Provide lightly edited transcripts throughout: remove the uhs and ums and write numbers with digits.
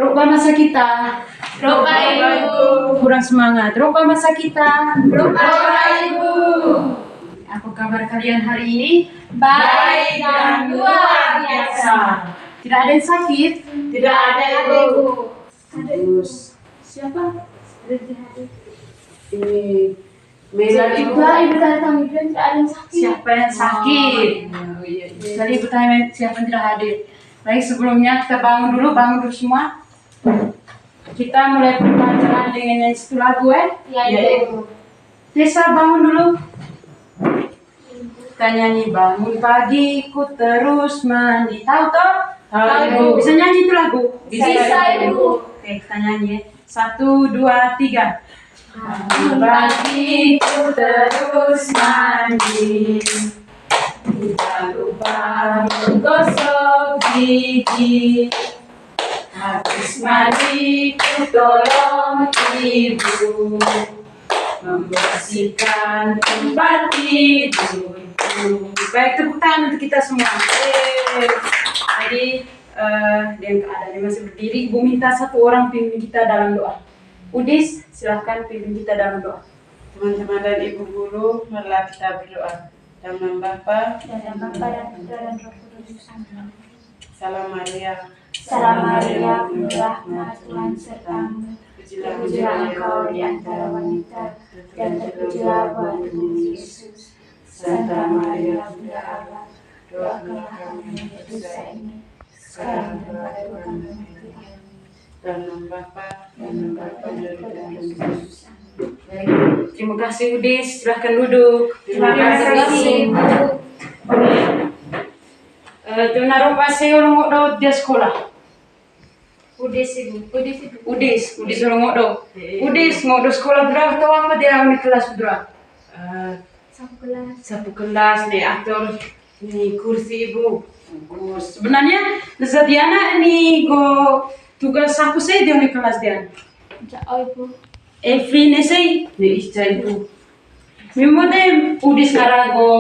Rubah masa kita. Rubah Ibu. Kurang semangat. Rubah masa kita. Rubah Ibu. Apa kabar kalian hari ini? Baik dan luar biasa. Tidak ada yang sakit? Tidak ada Ibu. Bagus. Siapa? Ini Ibu datang, Ibu tidak ada yang sakit. siapa yang sakit? Tadi Ibu tanya siapa yang tidak hadir. Baik, sebelumnya kita bangun dulu semua. Kita mulai pembelajaran dengan yang satu lagu Ya Ibu. Desa bangun dulu. Kita nyanyi bangun pagi ku terus mandi. Tahu toh? Tahu, Ibu. Bisa nyanyi itu lagu? Bisa, Ibu. Oke, kita nyanyi. 1, 2, 3. Bangun pagi ku terus mandi, tidak lupa menggosok gigi. Habis mandi ku tolong ibu membersihkan tempat tidurku. Baik, tepuk tangan untuk kita semua. Jadi, dengan keadaannya masih berdiri, Ibu minta satu orang pimpin kita dalam doa. Udis, silahkan pimpin kita dalam doa. Teman-teman dan ibu guru, marilah kita berdoa. Dalam nama Bapa Dan Bapa dan Putra dan Roh Kudus. Amin. Salam Maria. Salam Maria, penuh rahmat, Tuhan sertamu. Pujilah Terpujilah engkau di antara wanita, dan terpujilah buah tubuhmu Yesus. Santa Maria, Bunda Allah, doakanlah kami yang berdosa ini, sekarang dan pada waktu kami. Dalam nama Bapa dan Bapa dan Roh Kudus. Baik, terima kasih Udis, silahkan duduk. Terima kasih, Ibu. Naruh pasir orang ngok dia sekolah. Udis, Ibu. Udis orang ngok do. Udis ngok do sekolah berapa tahu apa dia di kelas berapa? Satu kelas nih atur ini kursi ibu. Bagus. Sebenarnya Zadiana ini go tugas aku saya di kelas dia. Oh, Ibu. Elfri ne saya nih isca ibu. Mimo deh Udis sekarang go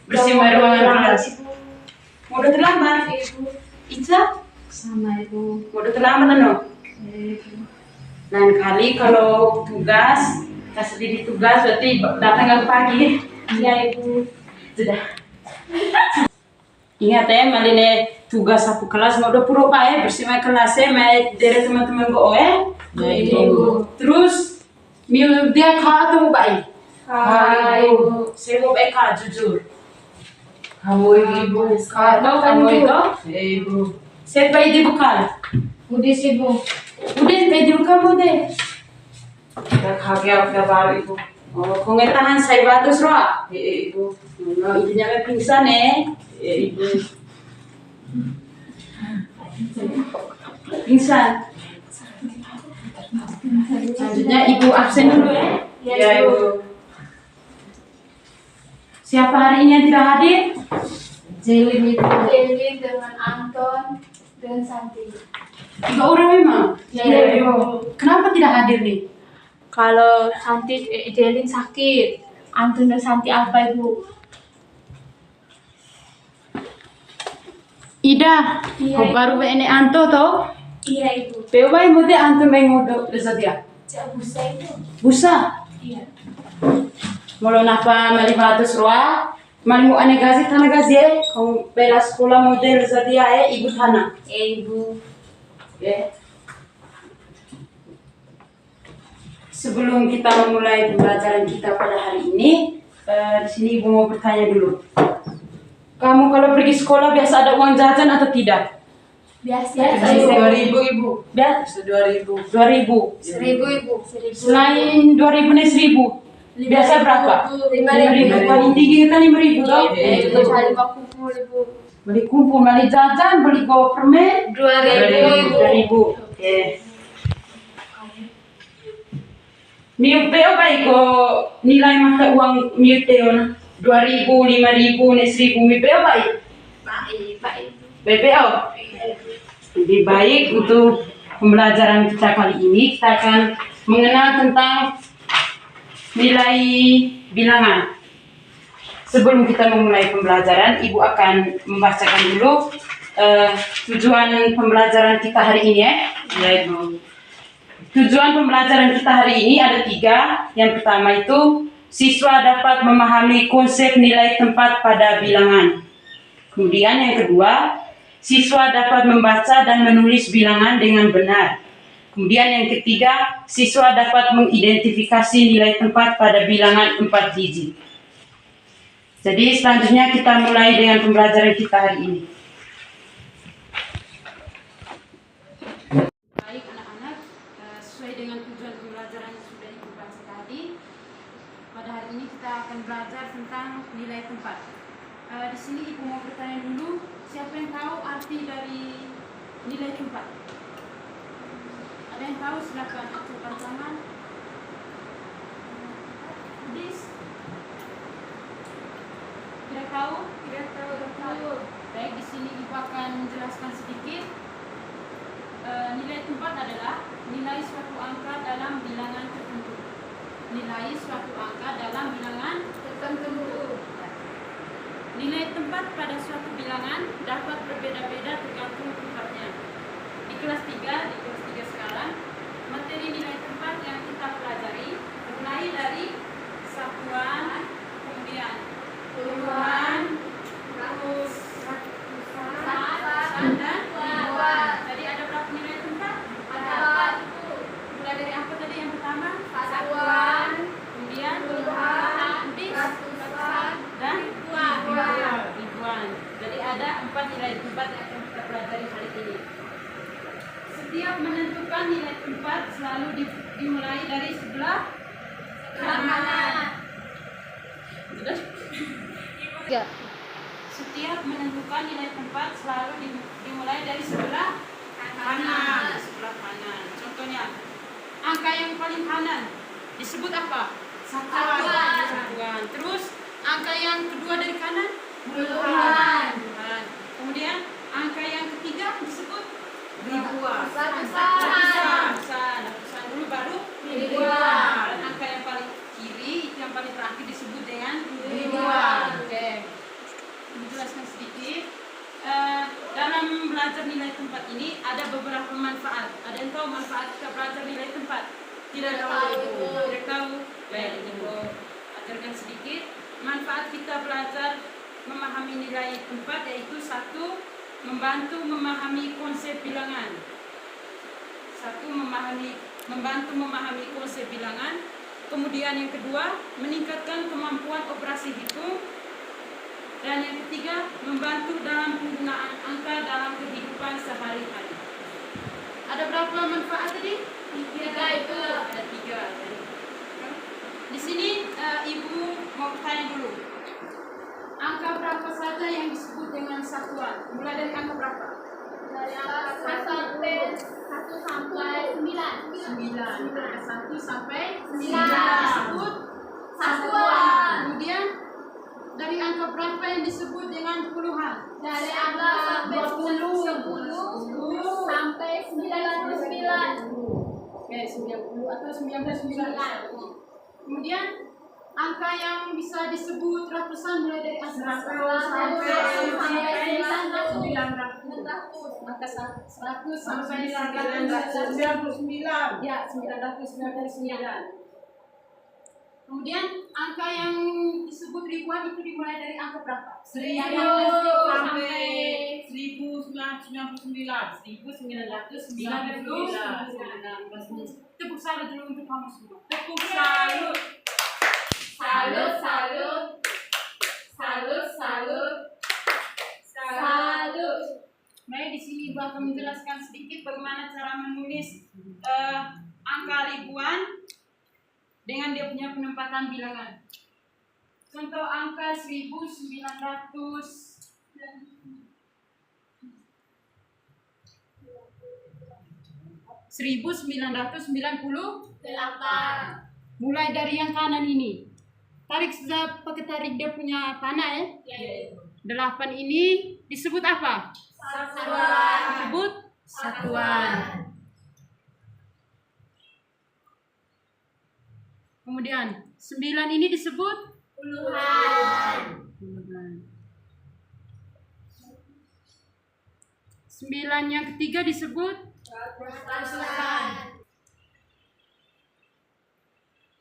bersih ruangan kelas. Mau udah terlambat? Ibu. Ica? Sama Ibu. Mau udah terlambat no? Lain kali kalau tugas kasih diri tugas berarti datang agak pagi. Ya Ibu. Sudah. Ingat maline tugas aku kelas mau udah puro pak bersih kelasnya mai dari teman-teman go Ya Ibu. Terus dia kah atau baik? Hai Ibu. Saya mau baik kah jujur. Kamu ibu. Kalau kamu itu? Ibu. Saya baik di bekal. Udis Ibu. Udah baik di bekal mau deh. Kita kaget baru ibu. Oh, kau nggak tahan saya batus roh. Ibu. No, intinya kayak pingsan Ibu. Pingsan. Selanjutnya ibu absen dulu ya. Ya ibu. Siapa hari ini yang tidak hadir? Jelin Ibu. Jelin dengan Anton dan Santi. 3 orang memang. Ya Ibu. Kenapa tidak hadir nih? Kalau Santi, Jelin sakit. Anton dan Santi apa Ibu? Ida, Iya, kau Ibu. baru ini Anto toh? Iya Ibu. Pewai mute Anto mengodo dia. Cak busa itu. Busa. Iya. Molo napa mali batus roa, mali mu ane gazi tanah gazi kau bela sekolah model dia ibu tanah. Ibu. Ya. Sebelum kita memulai pembelajaran kita pada hari ini, di sini ibu mau bertanya dulu. Kamu kalau pergi sekolah biasa ada uang jajan atau tidak? Biasa. 2.000 ibu. Biasa 2.000. 2.000. 1.000 Ibu. Selain 2.000 nih 1.000. Biasa berapa? 5.000. Paling tinggi kita 5.000 toh? Ibu cari kumpul Ibu. Beli kumpul, beli jajan, beli go permen. 2.000 Ibu. 2.000. Oke. Miu beo baik ko nilai mata uang miu teo na 2.000, 5.000, 1.000 miu beo baik. Baik. BPO. Lebih baik untuk pembelajaran kita kali ini kita akan mengenal tentang nilai bilangan. Sebelum kita memulai pembelajaran, Ibu akan membacakan dulu tujuan pembelajaran kita hari ini ya. Ya, Ibu. Tujuan pembelajaran kita hari ini ada 3. Yang pertama itu siswa dapat memahami konsep nilai tempat pada bilangan. Kemudian yang kedua, siswa dapat membaca dan menulis bilangan dengan benar. Kemudian yang ketiga, siswa dapat mengidentifikasi nilai tempat pada bilangan 4 digit. Jadi selanjutnya kita mulai dengan pembelajaran kita hari ini. Baik anak-anak, sesuai dengan tujuan pembelajaran yang sudah Ibu bahas tadi, pada hari ini kita akan belajar tentang nilai tempat. Di sini Ibu mau bertanya dulu, siapa yang tahu arti dari nilai tempat? Ada yang tahu? Silakan acungkan tangan. Dis? Tidak tahu? Tidak tahu. Baik, di sini Ibu akan menjelaskan sedikit. Nilai tempat adalah nilai suatu angka dalam bilangan tertentu. Nilai suatu angka dalam bilangan tertentu. Nilai tempat pada suatu bilangan dapat berbeda-beda tergantung tempatnya. Di kelas 3 sekarang, materi nilai tempat yang kita pelajari mulai dari satuan, kemudian puluhan, terus ratusan dan ribuan. Jadi ada berapa nilai tempat? Ada 4. Mulai dari apa tadi yang pertama? Satuan, kemudian puluhan, ratusan dan ribuan. Jadi ada 4 nilai tempat yang akan kita pelajari hari ini. Setiap menentukan nilai tempat selalu dimulai dari sebelah kanan. Setiap menentukan nilai tempat selalu dimulai dari sebelah kanan. Contohnya, angka yang paling kanan disebut apa? Satuan. Terus angka yang kedua dari kanan? Puluhan. Kemudian angka yang ketiga disebut ribuan. Ratusan dulu baru ribuan. Angka yang paling kiri itu yang paling terakhir disebut dengan ribuan. Oke. Menjelaskan sedikit. Dalam belajar nilai tempat ini ada beberapa manfaat. Ada yang tahu manfaat kita belajar nilai tempat? Tidak tahu. Baik, Ibu ajarkan sedikit. Manfaat kita belajar memahami nilai tempat yaitu 1. Membantu memahami konsep bilangan. Membantu memahami konsep bilangan. Kemudian yang kedua, meningkatkan kemampuan operasi hitung. Dan yang ketiga, membantu dalam penggunaan angka dalam kehidupan sehari-hari. Ada berapa manfaat tadi? 3 itu. Ada 3. Di sini Ibu mau bertanya dulu. Angka berapa saja yang disebut dengan satuan? Mulai dari angka berapa? Dari angka 1 sampai 9. 1 sampai 9 9 disebut satuan. Kemudian dari angka berapa yang disebut dengan puluhan? Dari angka 10 sampai 99. Oke, 90 atau 99. Kemudian angka yang bisa disebut ratusan mulai dari angka 100 sampai 900. Angka 100 sampai 999. Ya, 999. Kemudian angka yang disebut ribuan itu dimulai dari angka berapa? 1000 sampai 1999. Tepuk salut dulu untuk kamu semua. Tepuk salut. Salut. Baik, di sini Ibu akan menjelaskan sedikit bagaimana cara menulis angka ribuan dengan dia punya penempatan bilangan. Contoh angka 1998. Mulai dari yang kanan ini. Tarik saja pakai tarik dia punya panah ya. 8 ini disebut apa? Satuan. Disebut satuan. Kemudian 9 ini disebut Puluhan. 9 yang ketiga disebut Ratusan.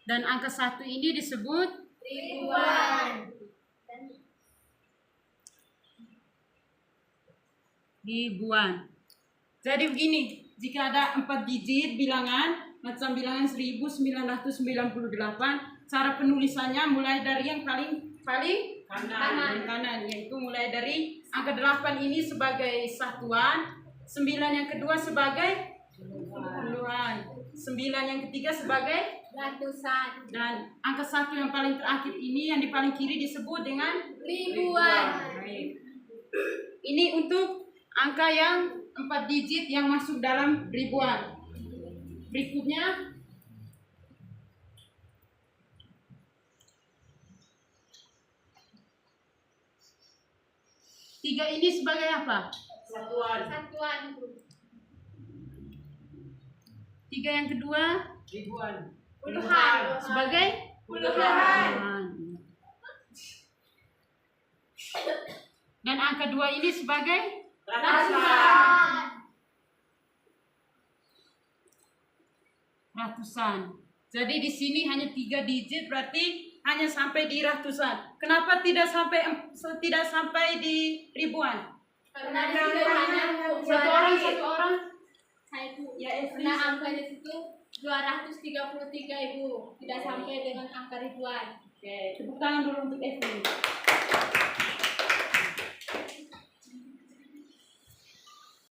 dan angka 1 ini disebut Ribuan. ribuan. Jadi begini, jika ada 4 digit bilangan macam bilangan 1998, cara penulisannya mulai dari yang paling kanan, yaitu mulai dari angka 8 ini sebagai satuan, 9 yang kedua sebagai puluhan, 9 yang ketiga sebagai Ratusan. dan angka 1 yang paling terakhir ini yang di paling kiri disebut dengan Ribuan. Baik. Ini untuk angka yang 4 digit yang masuk dalam ribuan. Berikutnya tiga ini sebagai apa? Satuan. Satuan. Tiga yang kedua Ribuan. Puluhan. sebagai Puluhan. dan angka 2 ini sebagai Ratusan. ratusan. Jadi di sini hanya 3 digit, berarti hanya sampai di ratusan. Kenapa tidak sampai di ribuan? Karena di situ hanya Satu orang. Saya itu Ya, karena angkanya situ 233 Ibu, tidak sampai dengan angka ribuan. Oke, tepuk tangan dulu untuk Evelyn.